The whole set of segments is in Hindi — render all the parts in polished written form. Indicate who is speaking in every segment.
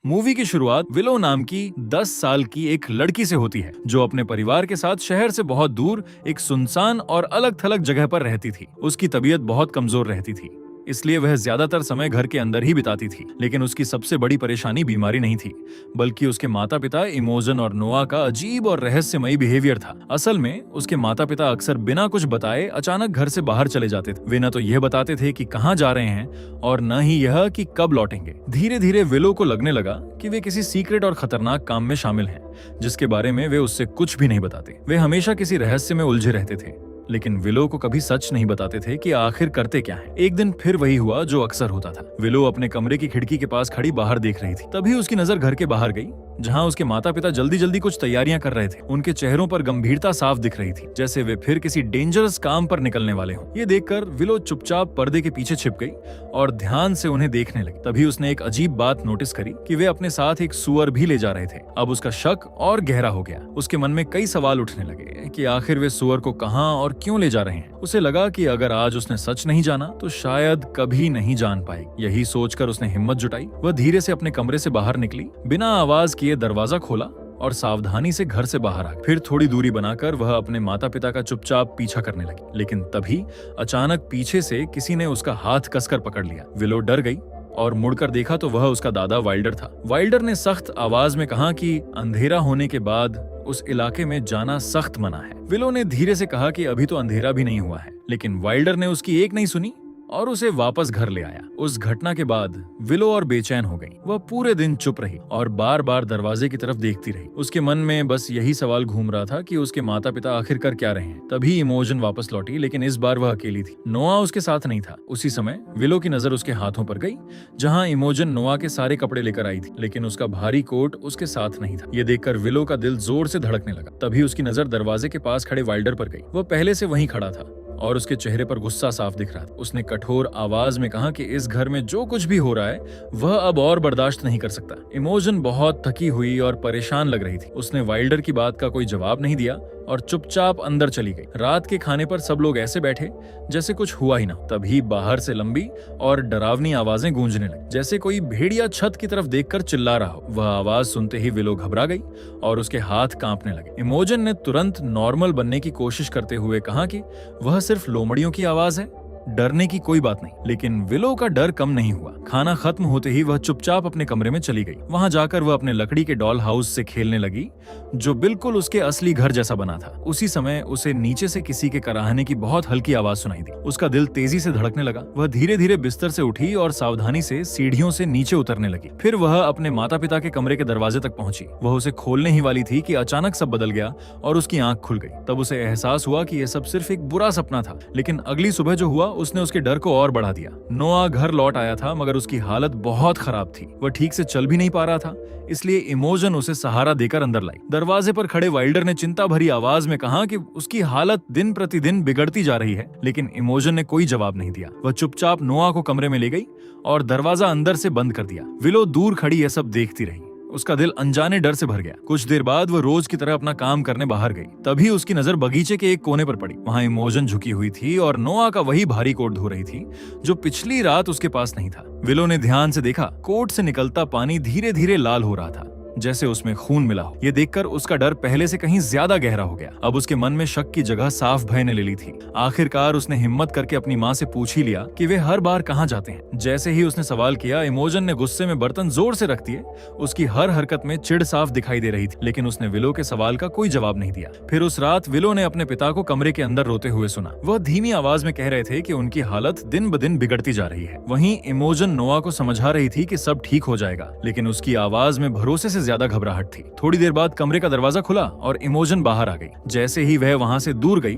Speaker 1: मूवी की शुरुआत विलो नाम की 10 साल की एक लड़की से होती है जो अपने परिवार के साथ शहर से बहुत दूर एक सुनसान और अलग थलग जगह पर रहती थी। उसकी तबीयत बहुत कमजोर रहती थी, इसलिए वह ज्यादातर समय घर के अंदर ही बिताती थी। लेकिन उसकी सबसे बड़ी परेशानी बीमारी नहीं थी, बल्कि उसके माता पिता इमोजन और नोआ का अजीब और रहस्यमयी बिहेवियर था। असल में उसके माता पिता अक्सर बिना कुछ बताए अचानक घर से बाहर चले जाते थे। वे न तो यह बताते थे कि कहाँ जा रहे हैं और न ही यह कि कब लौटेंगे। धीरे धीरे विलो को लगने लगा कि वे किसी सीक्रेट और खतरनाक काम में शामिल हैं, जिसके बारे में वे उससे कुछ भी नहीं बताते। वे हमेशा किसी रहस्य में उलझे रहते थे, लेकिन विलो को कभी सच नहीं बताते थे कि आखिर करते क्या है। एक दिन फिर वही हुआ जो अक्सर होता था। विलो अपने कमरे की खिड़की के पास खड़ी बाहर देख रही थी। तभी उसकी नजर घर के बाहर गई, जहां उसके माता पिता जल्दी जल्दी कुछ तैयारियां कर रहे थे। उनके चेहरों पर गंभीरता साफ दिख रही थी, जैसे वे फिर किसी डेंजरस काम पर निकलने वाले हों। ये देखकर विलो चुपचाप पर्दे के पीछे छिप गई और ध्यान से उन्हें देखने लगी। तभी उसने एक अजीब बात नोटिस करी कि वे अपने साथ एक सुअर भी ले जा रहे थे। अब उसका शक और गहरा हो गया। उसके मन में कई सवाल उठने लगे कि आखिर वे सुअर को कहां और क्यों ले जा रहे हैं। उसे लगा कि अगर आज उसने सच नहीं जाना तो शायद कभी नहीं जान पाएगी। यही सोचकर उसने हिम्मत जुटाई। वह धीरे से अपने कमरे से बाहर निकली, बिना आवाज किए दरवाजा खोला और सावधानी से घर से बाहर आ गई। फिर थोड़ी दूरी बनाकर वह अपने माता पिता का चुपचाप पीछा करने लगी। लेकिन तभी अचानक पीछे से किसी ने उसका हाथ कसकर पकड़ लिया। विलो डर गई और मुड़कर देखा तो वह उसका दादा वाइल्डर था। वाइल्डर ने सख्त आवाज में कहा कि अंधेरा होने के बाद उस इलाके में जाना सख्त मना है। विलो ने धीरे से कहा कि अभी तो अंधेरा भी नहीं हुआ है, लेकिन वाइल्डर ने उसकी एक नहीं सुनी और उसे वापस घर ले आया। उस घटना के बाद विलो और बेचैन हो गई। वह पूरे दिन चुप रही और बार बार दरवाजे की तरफ देखती रही। उसके मन में बस यही सवाल घूम रहा था कि उसके माता पिता आखिर कर क्या रहे हैं। तभी इमोजन वापस लौटी, लेकिन इस बार वह अकेली थी। नोआ उसके साथ नहीं था। उसी समय विलो की नजर उसके हाथों पर गई, जहां इमोजन नोआ के सारे कपड़े लेकर आई थी, लेकिन उसका भारी कोट उसके साथ नहीं था। ये देखकर विलो का दिल जोर से धड़कने लगा। तभी उसकी नजर दरवाजे के पास खड़े वाइल्डर पर गई। वह पहले से वहीं खड़ा था और उसके चेहरे पर गुस्सा साफ दिख रहा था। उसने कठोर आवाज में कहा कि इस घर में जो कुछ भी हो रहा है वह अब और बर्दाश्त नहीं कर सकता। इमोजन बहुत थकी हुई और परेशान लग रही थी। उसने वाइल्डर की बात का कोई जवाब नहीं दिया और चुपचाप अंदर चली गई। रात के खाने पर सब लोग ऐसे बैठे जैसे कुछ हुआ ही ना। तभी बाहर से लंबी और डरावनी आवाजें गूंजने लगी, जैसे कोई भेड़िया छत की तरफ देखकर चिल्ला रहा हो। वह आवाज सुनते ही विलो घबरा गई और उसके हाथ कांपने लगे। इमोजन ने तुरंत नॉर्मल बनने की कोशिश करते हुए कहा कि वह सिर्फ लोमड़ियों की आवाज है, डरने की कोई बात नहीं। लेकिन विलो का डर कम नहीं हुआ। खाना खत्म होते ही वह चुपचाप अपने कमरे में चली गई। वहां जाकर वह अपने लकड़ी के डॉल हाउस से खेलने लगी, जो बिल्कुल उसके असली घर जैसा बना था। उसी समय उसे नीचे से किसी के कराहने की बहुत हल्की आवाज सुनाई दी। उसका दिल तेजी से धड़कने लगा। वह धीरे धीरे बिस्तर से उठी और सावधानी से सीढ़ियों से नीचे उतरने लगी। फिर वह अपने माता पिता के कमरे के दरवाजे तक पहुंची। वह उसे खोलने ही वाली थी कि अचानक सब बदल गया और उसकी आंख खुल गई। तब उसे एहसास हुआ कि यह सब सिर्फ एक बुरा सपना था। लेकिन अगली सुबह जो हुआ उसने उसके डर को और बढ़ा दिया। नोआ घर लौट आया था, मगर उसकी हालत बहुत खराब थी। वह ठीक से चल भी नहीं पा रहा था, इसलिए इमोजन उसे सहारा देकर अंदर लाई। दरवाजे पर खड़े वाइल्डर ने चिंता भरी आवाज में कहा कि उसकी हालत दिन प्रतिदिन बिगड़ती जा रही है, लेकिन इमोजन ने कोई जवाब नहीं दिया। वह चुपचाप नोआ को कमरे में ले गई और दरवाजा अंदर से बंद कर दिया। विलो दूर खड़ी यह सब देखती रही। उसका दिल अनजाने डर से भर गया। कुछ देर बाद वह रोज की तरह अपना काम करने बाहर गई। तभी उसकी नजर बगीचे के एक कोने पर पड़ी। वहां इमोजन झुकी हुई थी और नोआ का वही भारी कोट धो रही थी जो पिछली रात उसके पास नहीं था। विलो ने ध्यान से देखा, कोट से निकलता पानी धीरे धीरे लाल हो रहा था, जैसे उसमें खून मिला हो। ये देखकर उसका डर पहले से कहीं ज्यादा गहरा हो गया। अब उसके मन में शक की जगह साफ भय ने ले ली थी। आखिरकार उसने हिम्मत करके अपनी माँ से पूछ ही लिया कि वे हर बार कहाँ जाते हैं। जैसे ही उसने सवाल किया, इमोजन ने गुस्से में बर्तन जोर से रख दिए। उसकी हर हरकत में चिढ़ साफ दिखाई दे रही थी, लेकिन उसने विलो के सवाल का कोई जवाब नहीं दिया। फिर उस रात विलो ने अपने पिता को कमरे के अंदर रोते हुए सुना। वह धीमी आवाज में कह रहे थे कि उनकी हालत दिन ब दिन बिगड़ती जा रही है। वहीं इमोजन नोआ को समझा रही थी कि सब ठीक हो जाएगा, लेकिन उसकी आवाज में भरोसे से ज्यादा घबराहट थी। थोड़ी देर बाद कमरे का दरवाजा खुला और इमोजन बाहर आ गई। जैसे ही वह वहां से दूर गई,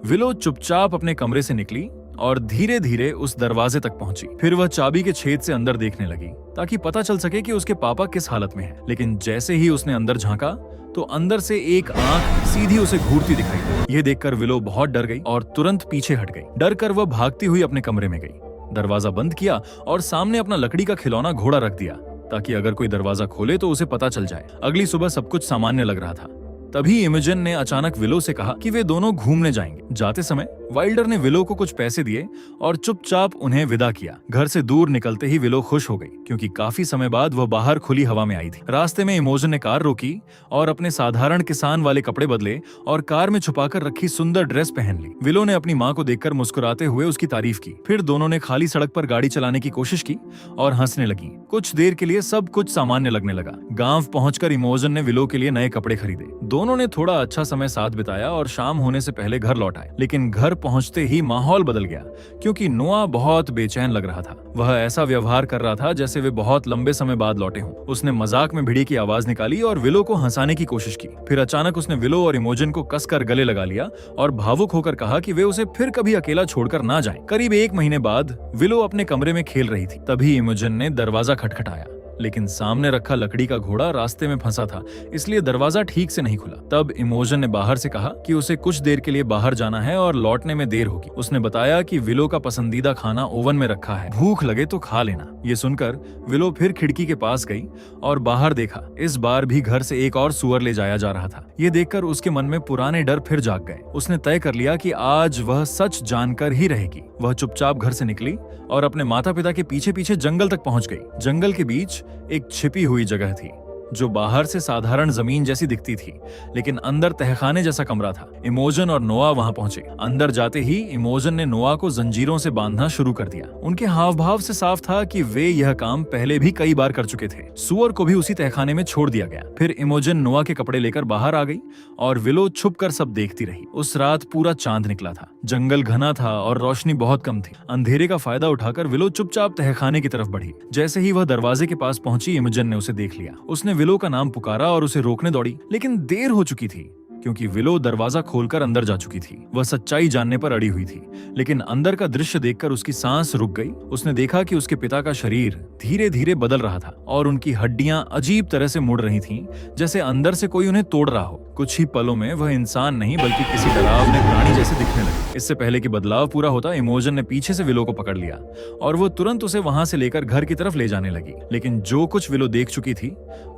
Speaker 1: विलो चुपचाप अपने कमरे से निकली और धीरे धीरे उस दरवाजे तक पहुंची। फिर वह चाबी के छेद से अंदर देखने लगी ताकि पता चल सके कि उसके पापा किस हालत में हैं। लेकिन जैसे ही उसने अंदर झांका तो अंदर से एक आंख सीधी उसे घूरती दिखाई दी। यह देखकर विलो बहुत डर गई और तुरंत पीछे हट गई। डर कर वह भागती हुई अपने कमरे में गई, दरवाजा बंद किया और सामने अपना लकड़ी का खिलौना घोड़ा रख दिया ताकि अगर कोई दरवाजा खोले तो उसे पता चल जाए। अगली सुबह सब कुछ सामान्य लग रहा था। तभी इमोजन ने अचानक विलो से कहा कि वे दोनों घूमने जाएंगे। जाते समय वाइल्डर ने विलो को कुछ पैसे दिए और चुपचाप उन्हें विदा किया। घर से दूर निकलते ही विलो खुश हो गई, क्योंकि काफी समय बाद वह बाहर खुली हवा में आई थी। रास्ते में इमोजन ने कार रोकी और अपने साधारण किसान वाले कपड़े बदले और कार में छुपाकर रखी सुंदर ड्रेस पहन ली। विलो ने अपनी माँ को देखकर मुस्कुराते हुए उसकी तारीफ की। फिर दोनों ने खाली सड़क पर गाड़ी चलाने की कोशिश की और हंसने लगी। कुछ देर के लिए सब कुछ सामान्य लगने लगा। गांव पहुंचकर इमोजन ने विलो के लिए नए कपड़े खरीदे। दोनों ने थोड़ा अच्छा समय साथ बिताया और शाम होने से पहले घर लौट आए। लेकिन घर पहुंचते ही माहौल बदल गया, क्योंकि नोआ बहुत बेचैन लग रहा था। वह ऐसा व्यवहार कर रहा था जैसे वे बहुत लंबे समय बाद लौटे हों। उसने मजाक में भिड़ी की आवाज निकाली और विलो को हंसाने की कोशिश की। फिर अचानक उसने विलो और इमोजन को कसकर गले लगा लिया और भावुक होकर कहा कि वे उसे फिर कभी अकेला छोड़कर ना जाएं। करीब 1 महीने बाद विलो अपने कमरे में खेल रही थी। तभी इमोजन ने दरवाजा खटखटाया, लेकिन सामने रखा लकड़ी का घोड़ा रास्ते में फंसा था, इसलिए दरवाजा ठीक से नहीं खुला। तब इमोजन ने बाहर से कहा कि उसे कुछ देर के लिए बाहर जाना है और लौटने में देर होगी। उसने बताया कि विलो का पसंदीदा खाना ओवन में रखा है, भूख लगे तो खा लेना। ये सुनकर विलो फिर खिड़की के पास गई और बाहर देखा। इस बार भी घर से एक और सुअर ले जाया जा रहा था। ये देखकर उसके मन में पुराने डर फिर जाग गए। उसने तय कर लिया कि आज वह सच जानकर ही रहेगी। वह चुपचाप घर से निकली और अपने माता पिता के पीछे पीछे जंगल तक पहुंच गई। जंगल के बीच एक छिपी हुई जगह थी, जो बाहर से साधारण जमीन जैसी दिखती थी, लेकिन अंदर तहखाने जैसा कमरा था। इमोजन और नोआ वहां पहुंचे। अंदर जाते ही इमोजन ने नोआ को जंजीरों से बांधना शुरू कर दिया। उनके हाव भाव से साफ था कि वे यह काम पहले भी कई बार कर चुके थे। सुअर को भी उसी तहखाने में छोड़ दिया गया। फिर इमोजन नोआ के कपड़े लेकर बाहर आ गई और विलो छुपकर सब देखती रही। उस रात पूरा चांद निकला था। जंगल घना था और रोशनी बहुत कम थी। अंधेरे का फायदा उठाकर विलो चुपचाप तहखाने की तरफ बढ़ी। जैसे ही वह दरवाजे के पास पहुंची, इमोजन ने उसे देख लिया। उसने विलो का नाम पुकारा और उसे रोकने दौड़ी, लेकिन देर हो चुकी थी, क्योंकि विलो दरवाजा खोलकर अंदर जा चुकी थी। वह सच्चाई जानने पर अड़ी हुई थी, लेकिन अंदर का दृश्य देखकर उसकी सांस रुक गई। उसने देखा कि उसके पिता का शरीर धीरे धीरे बदल रहा था और उनकी हड्डियां अजीब तरह से मुड़ रही थीं, जैसे अंदर से कोई उन्हें तोड़ रहा हो। कुछ ही पलों में वह इंसान नहीं बल्कि किसी डरावने प्राणी जैसे दिखने लगे। इससे पहले कि बदलाव पूरा होता, इमोजन ने पीछे से विलो को पकड़ लिया और वो तुरंत उसे वहां से लेकर घर की तरफ ले जाने लगी। लेकिन जो कुछ विलो देख चुकी थी,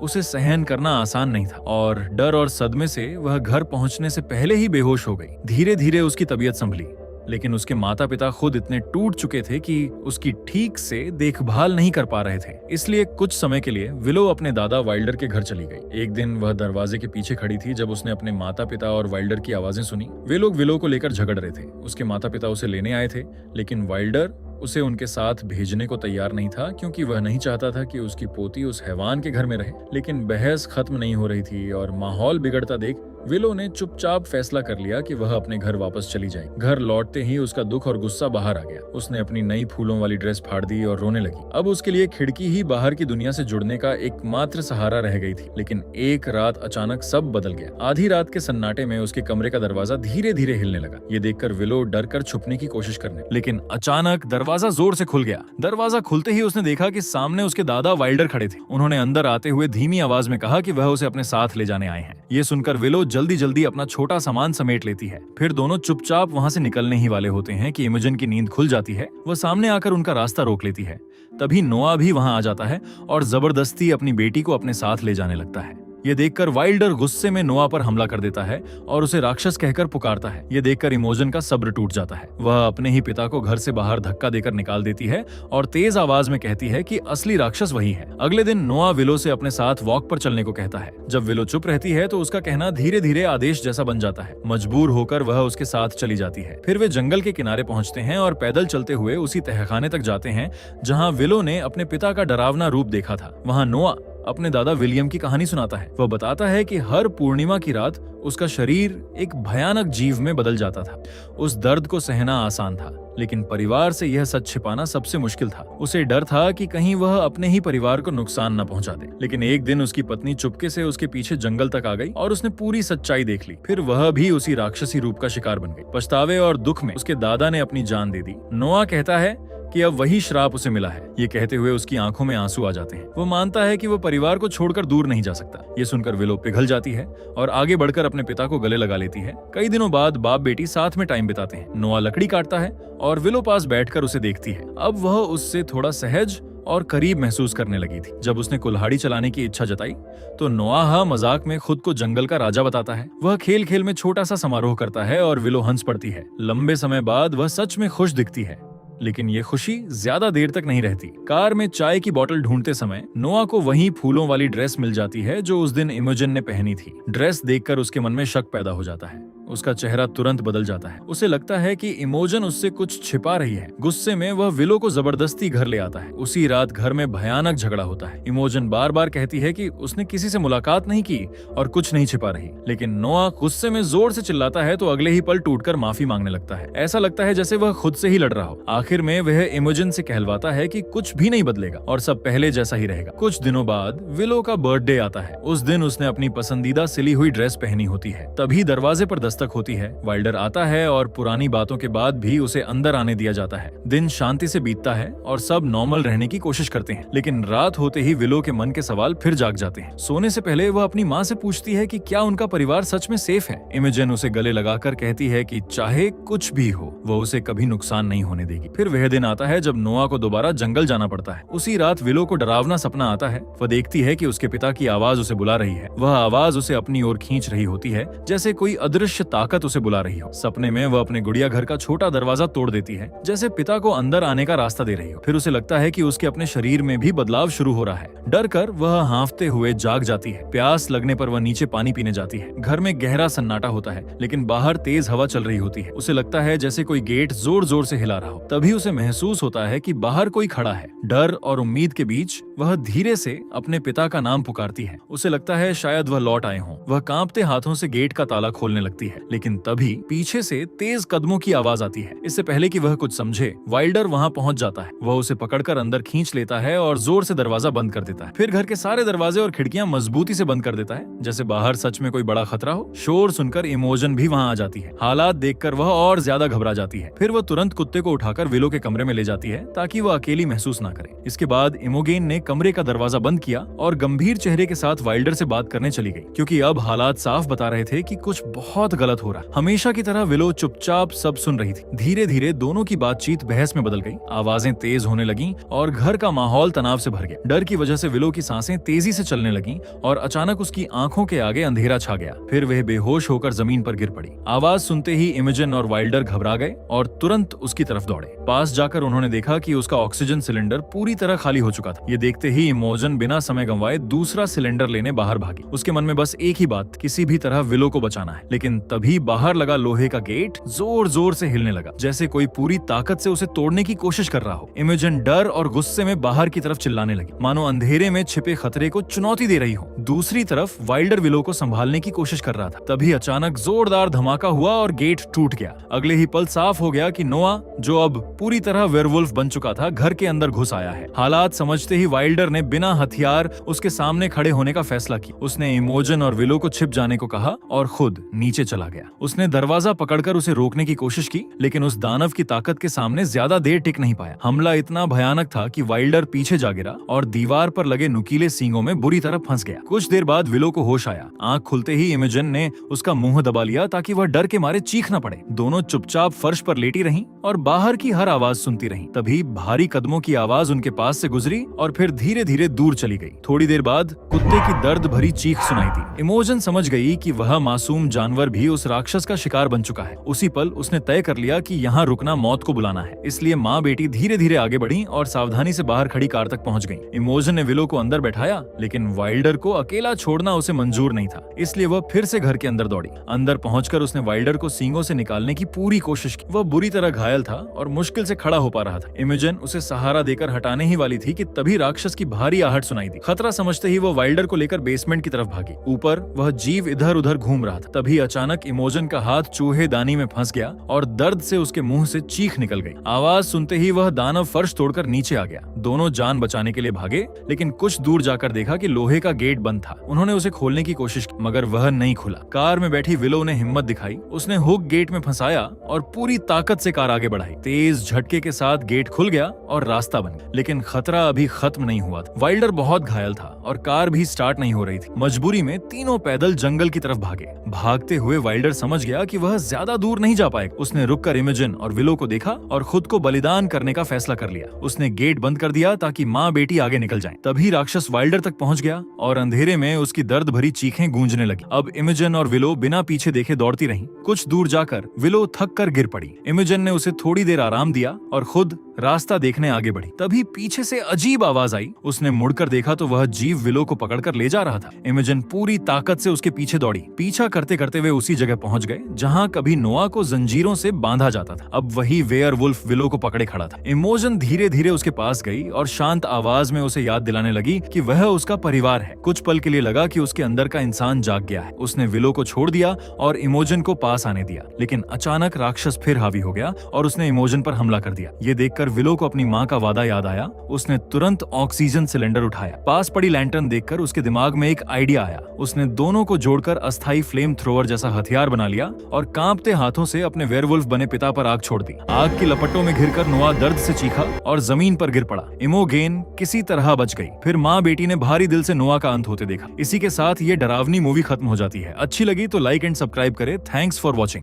Speaker 1: उसे सहन करना आसान नहीं था और डर और सदमे से वह घर पहुंचने से पहले ही बेहोश हो गई। धीरे धीरे उसकी तबीयत संभली, लेकिन उसके माता पिता खुद इतने टूट चुके थे कि उसकी ठीक से देखभाल नहीं कर पा रहे थे। इसलिए कुछ समय के लिए विलो अपने दादा वाइल्डर के घर चली गई। एक दिन वह दरवाजे के पीछे खड़ी थी जब उसने अपने माता पिता और वाइल्डर की आवाजें सुनी। वे लोग विलो को लेकर झगड़ रहे थे। उसके माता पिता उसे लेने आए थे, लेकिन वाइल्डर उसे उनके साथ भेजने को तैयार नहीं था, क्योंकि वह नहीं चाहता था कि उसकी पोती उस हैवान के घर में रहे। लेकिन बहस खत्म नहीं हो रही थी और माहौल बिगड़ता देख विलो ने चुपचाप फैसला कर लिया कि वह अपने घर वापस चली जाए। घर लौटते ही उसका दुख और गुस्सा बाहर आ गया। उसने अपनी नई फूलों वाली ड्रेस फाड़ दी और रोने लगी। अब उसके लिए खिड़की ही बाहर की दुनिया से जुड़ने का एकमात्र सहारा रह गई थी। लेकिन एक रात अचानक सब बदल गया। आधी रात के सन्नाटे में उसके कमरे का दरवाजा धीरे धीरे हिलने लगा। ये देखकर विलो डर कर छुपने की कोशिश करने, लेकिन अचानक दरवाजा जोर से खुल गया। दरवाजा खुलते ही उसने देखा कि सामने उसके दादा वाइल्डर खड़े थे। उन्होंने अंदर आते हुए धीमी आवाज में कहा कि वह उसे अपने साथ ले जाने आए हैं। ये सुनकर विलो जल्दी जल्दी अपना छोटा सामान समेट लेती है। फिर दोनों चुपचाप वहां से निकलने ही वाले होते हैं कि इमोजन की नींद खुल जाती है। वह सामने आकर उनका रास्ता रोक लेती है। तभी नोआ भी वहां आ जाता है और जबरदस्ती अपनी बेटी को अपने साथ ले जाने लगता है। ये देखकर वाइल्डर गुस्से में नोआ पर हमला कर देता है और उसे राक्षस कहकर पुकारता है। ये देखकर इमोजन का सब्र टूट जाता है। वह अपने ही पिता को घर से बाहर धक्का देकर निकाल देती है और तेज आवाज में कहती है कि असली राक्षस वही है। अगले दिन नोआ विलो से अपने साथ वॉक पर चलने को कहता है। जब विलो चुप रहती है तो उसका कहना धीरे धीरे आदेश जैसा बन जाता है। मजबूर होकर वह उसके साथ चली जाती है। फिर वे जंगल के किनारे पहुंचते हैं और पैदल चलते हुए उसी तहखाने तक जाते हैं जहाँ विलो ने अपने पिता का डरावना रूप देखा था। वहाँ नोआ अपने दादा विलियम की कहानी सुनाता है। वह बताता है कि हर पूर्णिमा की रात उसका शरीर एक भयानक जीव में बदल जाता था। उस दर्द को सहना आसान था, लेकिन परिवार से यह सच छिपाना सबसे मुश्किल था। उसे डर था कि कहीं वह अपने ही परिवार को नुकसान न पहुंचा दे। लेकिन एक दिन उसकी पत्नी चुपके से उसके पीछे जंगल तक आ गई और उसने पूरी सच्चाई देख ली। फिर वह भी उसी राक्षसी रूप का शिकार बन गई। पछतावे और दुख में उसके दादा ने अपनी जान दे दी। नोआ कहता है कि अब वही श्राप उसे मिला है। ये कहते हुए उसकी आंखों में आंसू आ जाते हैं। वो मानता है कि वो परिवार को छोड़कर दूर नहीं जा सकता। ये सुनकर विलो पिघल जाती है और आगे बढ़कर अपने पिता को गले लगा लेती है। कई दिनों बाद बाप बेटी साथ में टाइम बिताते हैं। नोआ लकड़ी काटता है और विलो पास बैठकर उसे देखती है। अब वह उससे थोड़ा सहज और करीब महसूस करने लगी थी। जब उसने कुल्हाड़ी चलाने की इच्छा जताई तो नोआह मजाक में खुद को जंगल का राजा बताता है। वह खेल खेल में छोटा सा समारोह करता है और विलो हंस पड़ती है। लंबे समय बाद वह सच में खुश दिखती है, लेकिन ये खुशी ज्यादा देर तक नहीं रहती। कार में चाय की बोतल ढूंढते समय नोआ को वही फूलों वाली ड्रेस मिल जाती है जो उस दिन इमोजन ने पहनी थी। ड्रेस देखकर उसके मन में शक पैदा हो जाता है। उसका चेहरा तुरंत बदल जाता है। उसे लगता है कि इमोजन उससे कुछ छिपा रही है। गुस्से में वह विलो को जबरदस्ती घर ले आता है। उसी रात घर में भयानक झगड़ा होता है। इमोजन बार बार कहती है कि उसने किसी से मुलाकात नहीं की और कुछ नहीं छिपा रही, लेकिन नोआ गुस्से में जोर से चिल्लाता है तो अगले ही पल टूटकर माफी मांगने लगता है। ऐसा लगता है जैसे वह खुद से ही लड़ रहा हो। आखिर में वह इमोजन से कहलवाता है कि कुछ भी नहीं बदलेगा और सब पहले जैसा ही रहेगा। कुछ दिनों बाद विलो का बर्थडे आता है। उस दिन उसने अपनी पसंदीदा सिली हुई ड्रेस पहनी होती है। तभी दरवाजे पर दस्तक होती है। वाइल्डर आता है और पुरानी बातों के बाद भी उसे अंदर आने दिया जाता है। दिन शांति से बीतता है और सब नॉर्मल रहने की कोशिश करते हैं, लेकिन रात होते ही विलो के मन के सवाल फिर जाग जाते हैं। सोने से पहले वह अपनी माँ से पूछती है कि क्या उनका परिवार सच में सेफ है। इमोजन उसे गले लगाकर कहती है कि चाहे कुछ भी हो वह उसे कभी नुकसान नहीं होने देगी। फिर वह दिन आता है जब नोआ को दोबारा जंगल जाना पड़ता है। उसी रात विलो को डरावना सपना आता है। वह देखती है कि उसके पिता की आवाज उसे बुला रही है। वह आवाज उसे अपनी ओर खींच रही होती है, जैसे कोई अदृश्य ताकत उसे बुला रही हो। सपने में वह अपने गुड़िया घर का छोटा दरवाजा तोड़ देती है, जैसे पिता को अंदर आने का रास्ता दे रही हो। फिर उसे लगता है कि उसके अपने शरीर में भी बदलाव शुरू हो रहा है। डर कर वह हांफते हुए जाग जाती है। प्यास लगने पर वह नीचे पानी पीने जाती है। घर में गहरा सन्नाटा होता है, लेकिन बाहर तेज हवा चल रही होती है। उसे लगता है जैसे कोई गेट जोर जोर से हिला रहा हो। तभी उसे महसूस होता है कि बाहर कोई खड़ा है। डर और उम्मीद के बीच वह धीरे से अपने पिता का नाम पुकारती है। उसे लगता है शायद वह लौट आए हों। वह कांपते हाथों से गेट का ताला खोलने लगती है, लेकिन तभी पीछे से तेज कदमों की आवाज आती है। इससे पहले कि वह कुछ समझे, वाइल्डर वहां पहुंच जाता है। वह उसे पकड़कर अंदर खींच लेता है और जोर से दरवाजा बंद कर देता है। फिर घर के सारे दरवाजे और खिड़कियां मजबूती से बंद कर देता है, जैसे बाहर सच में कोई बड़ा खतरा हो। शोर सुनकर इमोजन भी वहां आ जाती है। हालात देखकर वह और ज्यादा घबरा जाती है। फिर वह तुरंत कुत्ते को उठाकर विलो के कमरे में ले जाती है ताकि वह अकेली महसूस ना करे। इसके बाद इमोगेन ने कमरे का दरवाजा बंद किया और गंभीर चेहरे के साथ वाइल्डर से बात करने चली गई, क्योंकि अब हालात साफ बता रहे थे कि कुछ बहुत गलत हो रहा। हमेशा की तरह विलो चुपचाप सब सुन रही थी। धीरे धीरे दोनों की बातचीत बहस में बदल गई। आवाजें तेज होने लगीं और घर का माहौल तनाव से भर गया। डर की वजह से विलो की सांसें तेजी से चलने लगीं और अचानक उसकी आंखों के आगे अंधेरा छा गया। फिर वह बेहोश होकर जमीन पर गिर पड़ी। आवाज सुनते ही इमोजन और वाइल्डर घबरा गए और तुरंत उसकी तरफ दौड़े। पास जाकर उन्होंने देखा कि उसका ऑक्सीजन सिलेंडर पूरी तरह खाली हो चुका था। ये देखते ही इमोजन बिना समय गंवाए दूसरा सिलेंडर लेने बाहर भागी। उसके मन में बस एक ही बात, किसी भी तरह विलो को बचाना है। लेकिन तभी बाहर लगा लोहे का गेट जोर जोर से हिलने लगा, जैसे कोई पूरी ताकत से उसे तोड़ने की कोशिश कर रहा हो। इमोजन डर और गुस्से में बाहर की तरफ चिल्लाने लगी, मानो अंधेरे में छिपे खतरे को चुनौती दे रही हो। दूसरी तरफ वाइल्डर विलो को संभालने की कोशिश कर रहा था। तभी अचानक जोरदार धमाका हुआ और गेट टूट गया। अगले ही पल साफ हो गया कि नोआ, जो अब पूरी तरह वेयरवुल्फ बन चुका था, घर के अंदर घुस आया है। हालात समझते ही वाइल्डर ने बिना हथियार उसके सामने खड़े होने का फैसला किया। उसने इमोजन और विलो को छिप जाने को कहा और खुद नीचे चला गया। उसने दरवाजा पकड़कर उसे रोकने की कोशिश की, लेकिन उस दानव की ताकत के सामने ज्यादा देर टिक नहीं पाया। हमला इतना भयानक था कि वाइल्डर पीछे जा गिरा और दीवार पर लगे नुकीले सींगों में बुरी तरह फंस गया। कुछ देर बाद विलो को होश आया। आंख खुलते ही इमोजन ने उसका मुंह दबा लिया ताकि वह डर के मारे चीख न पड़े। दोनों चुपचाप फर्श पर लेटी रहीं और बाहर की हर आवाज सुनती रहीं। तभी भारी कदमों की आवाज उनके पास से गुजरी और फिर धीरे धीरे दूर चली गई। थोड़ी देर बाद कुत्ते की दर्द भरी चीख सुनाई दी। इमोजन समझ गई कि वह मासूम जानवर भी उस राक्षस का शिकार बन चुका है। उसी पल उसने तय कर लिया कि यहाँ रुकना मौत को बुलाना है। इसलिए माँ बेटी धीरे धीरे आगे बढ़ी और सावधानी से बाहर खड़ी कार तक पहुंच गई। इमोजन ने विलो को अंदर बैठाया, लेकिन वाइल्डर को अकेला छोड़ना उसे मंजूर नहीं था। इसलिए वह फिर से घर के अंदर दौड़ी। अंदर पहुंचकर उसने वाइल्डर को सींगों से निकालने की पूरी कोशिश की। वह बुरी तरह घायल था और मुश्किल से खड़ा हो पा रहा था। इमोजन उसे सहारा देकर हटाने ही वाली थी कि तभी राक्षस की भारी आहट सुनाई दी। खतरा समझते ही वो वाइल्डर को लेकर बेसमेंट की तरफ भागी। ऊपर वह जीव इधर उधर घूम रहा था। तभी अचानक इमोजन का हाथ चूहेदानी में फंस गया और दर्द से उसके मुंह से चीख निकल गई। आवाज सुनते ही वह दानव फर्श तोड़कर नीचे आ गया। दोनों जान बचाने के लिए भागे, लेकिन कुछ दूर जाकर देखा कि लोहे का गेट बंद था। उन्होंने उसे खोलने की कोशिश की, मगर वह नहीं खुला। कार में बैठी विलो ने हिम्मत दिखाई। उसने हुक गेट में फंसाया और पूरी ताकत से कार आगे बढ़ाई। तेज झटके के साथ गेट खुल गया और रास्ता बन गया। लेकिन खतरा अभी खत्म नहीं हुआ था। वाइल्डर बहुत घायल था और कार भी स्टार्ट नहीं हो रही थी। मजबूरी में तीनों पैदल जंगल की तरफ भागे। भागते हुए वाइल्डर समझ गया कि वह ज्यादा दूर नहीं जा पाएगा। उसने रुककर इमेजन और विलो को देखा और खुद को बलिदान करने का फैसला कर लिया। उसने गेट बंद कर दिया ताकि माँ बेटी आगे निकल जाएं। तभी राक्षस वाइल्डर तक पहुंच गया और अंधेरे में उसकी दर्द भरी चीखें गूंजने लगी। अब इमेजन और विलो बिना पीछे देखे दौड़ती रहीं। कुछ दूर जाकर विलो थक कर गिर पड़ी। इमेजन ने उसे थोड़ी देर आराम दिया और खुद रास्ता देखने आगे बढ़ी। तभी पीछे से अजीब आवाज आई। उसने मुड़कर देखा तो वह जीव विलो को पकड़कर ले जा रहा था। इमेजन पूरी ताकत से उसके पीछे दौड़ी। पीछा करते करते वे उसी जगह पहुंच गए जहां कभी नोआ को जंजीरों से बांधा जाता था। अब वही वेयरवुल्फ विलो को पकड़े खड़ा था। इमोजन धीरे धीरे उसके पास गई और शांत आवाज में उसे याद दिलाने लगी कि वह उसका परिवार है। कुछ पल के लिए लगा कि उसके अंदर का इंसान जाग गया है। उसने विलो को छोड़ दिया और इमोजन को पास आने दिया, लेकिन अचानक राक्षस फिर हावी हो गया और उसने इमोजन पर हमला कर दिया। ये देखकर विलो को अपनी माँ का वादा याद आया। उसने तुरंत ऑक्सीजन सिलेंडर उठाया। पास पड़ी लैंटर्न देखकर उसके दिमाग में एक आइडिया आया। उसने दोनों को जोड़कर अस्थायी फ्लेम थ्रोवर जैसा हथियार बना लिया और कांपते हाथों से अपने वेयरवुल्फ बने पिता पर आग छोड़ दी। आग की लपटों में घिरकर नोआ दर्द से चीखा और जमीन पर गिर पड़ा। इमोगेन किसी तरह बच गई। फिर माँ बेटी ने भारी दिल से नोआ का अंत होते देखा। इसी के साथ ये डरावनी मूवी खत्म हो जाती है। अच्छी लगी तो लाइक एंड सब्सक्राइब करें। Thanks for watching.